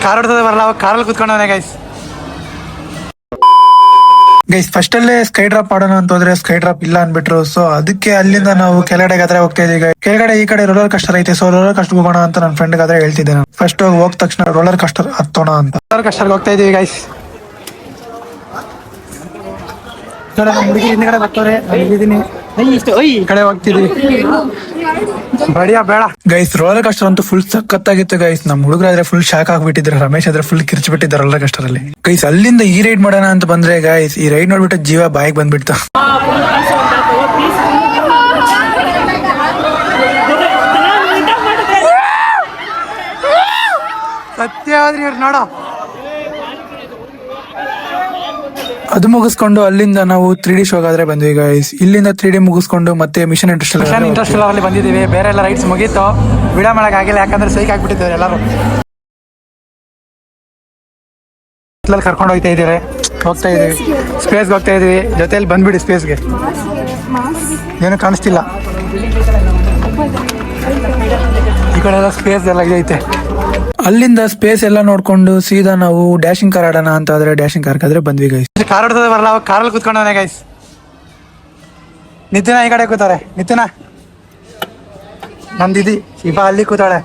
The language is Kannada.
ಕಾರ್ ಹೊಡ್ತದೆ ಬರಲ್ಲ, ಅವಾಗ ಕಾರಲ್ಲಿ ಕುತ್ಕೊಂಡವನೆ ಗೈಸ್. ಫಸ್ಟ್ ಅಲ್ಲೇ ಸ್ಕೈ ಡ್ರಾಪ್ ಮಾಡೋಣ ಅಂತ ಹೋದ್ರೆ ಸ್ಕೈ ಡ್ರಾಪ್ ಇಲ್ಲ ಅನ್ಬಿಟ್ರು. ಸೊ ಅದಕ್ಕೆ ಅಲ್ಲಿಂದ ನಾವು ಕೆಳಗಡೆ ಆದ್ರೆ ಹೋಗ್ತಾ ಇದೀವಿ. ಕೆಳಗಡೆ ಈ ಕಡೆ ರೋಲರ್ ಕಸ್ಟರ್ ಐತೆ. ಸೊ ರೋಲರ್ ಕಸ್ಟರ್ ಹೋಗೋಣ ಅಂತ ನನ್ನ ಫ್ರೆಂಡ್ ಆದ್ರೆ ಹೇಳ್ತಿದ್ದೆ ನಾನು. ಫಸ್ಟ್ ಹೋಗ್ ತಕ್ಷಣ ರೋಲರ್ ಕಸ್ಟರ್ ಹತ್ತೋಣ ಅಂತ ರೋಲರ್ ಕಸ್ಟರ್ ಹೋಗ್ತಾ ಇದೀವಿ ಗೈಸ್. ಹುಡುಗಿ ಹಿಂದ್ಗಡೆ ಬರ್ತಾರೆ, ಈ ಕಡೆ ಹೋಗ್ತಿದ್ವಿ. ಬಡಿಯಾ ಬೇಡ ಗೈಸ್. ರೋಲರ್ ಕಸ್ಟರ್ ಅಂತೂ ಫುಲ್ ಸಖತ್ತಾಗಿತ್ತು ಗೈಸ್. ನಮ್ ಹುಡುಗರಾದ್ರೆ ಫುಲ್ ಶಾಕ್ ಆಗ್ಬಿಟ್ಟಿದ್ರು. ರಮೇಶ್ ಆದ್ರೆ ಫುಲ್ ಕಿರ್ಚ್ಬಿಟ್ಟಿದ್ದಾರೆ ರೋಲರ್ ಕಸ್ಟರ್ ಅಲ್ಲಿ ಗೈಸ್. ಅಲ್ಲಿಂದ ಈ ರೈಡ್ ಮಾಡೋಣ ಅಂತ ಬಂದ್ರೆ ಗೈಸ್, ಈ ರೈಡ್ ನೋಡ್ಬಿಟ್ಟು ಜೀವ ಬಾಯಿಗೆ ಬಂದ್ಬಿಡ್ತು. ಸತ್ಯವಾದ್ರಿ ಇವ್ರು ನೋಡೋ. ಅದು ಮುಗಿಸ್ಕೊಂಡು ಅಲ್ಲಿಂದ ನಾವು 3D ಶೋಗಾದ್ರೆ ಬಂದ್ವಿ ಗೈಸ್. ಇಲ್ಲಿಂದ 3D ಮುಗಿಸ್ಕೊಂಡು ಮತ್ತೆ ಮಿಷನ್ ಇಂಟರ್ಸ್ಟೆಲ್ಲರ್ ಅಲ್ಲಿ ಬಂದಿದ್ದೀವಿ. ಬೇರೆ ಎಲ್ಲ ರೈಡ್ಸ್ ಮುಗೀತು, ವಿಡಿಯೋ ಮಾಡಕ್ ಆಗಿಲ್ಲ, ಯಾಕಂದ್ರೆ ಸೈಕ್ ಆಗ್ಬಿಟ್ಟಿದ್ದಾರೆ ಎಲ್ಲರೂ. ಕರ್ಕೊಂಡು ಹೋಗ್ತಾ ಇದೀವಿ, ಸ್ಪೇಸ್ಗೆ ಹೋಗ್ತಾ ಇದೀವಿ. ಜೊತೆಯಲ್ಲಿ ಬಂದ್ಬಿಡಿ ಸ್ಪೇಸ್ಗೆ. ಏನು ಕಾಣಿಸ್ತಿಲ್ಲ, ಈ ಕಡೆ ಎಲ್ಲ ಸ್ಪೇಸ್ ಎಲ್ಲ ಐತೆ. ಅಲ್ಲಿಂದ ಸ್ಪೇಸ್ ಎಲ್ಲ ನೋಡ್ಕೊಂಡು ಸೀದಾ ನಾವು ಡ್ಯಾಶಿಂಗ್ ಕಾರ್ ಆಡೋಣ ಅಂತ ಆದ್ರೆ ಡ್ಯಾಶಿಂಗ್ ಕಾರ್ ಆದ್ರೆ ಬಂದ್ವಿ ಗೈಸ್. ಕಾರ್ ಆಡ್ತದೆ ಬರಲ್ಲ, ಅವಾಗ ಕಾರಲ್ಲಿ ಕುತ್ಕೊಂಡವನೆ ಗೈಸ್. ನಿತಿನ ಈ ಕಡೆ ಕೂತಾರೆ. ನಿತಿನ ನಂದಿದಿ ಇಬ್ಬ ಅಲ್ಲಿ ಕೂತಾಳೆ.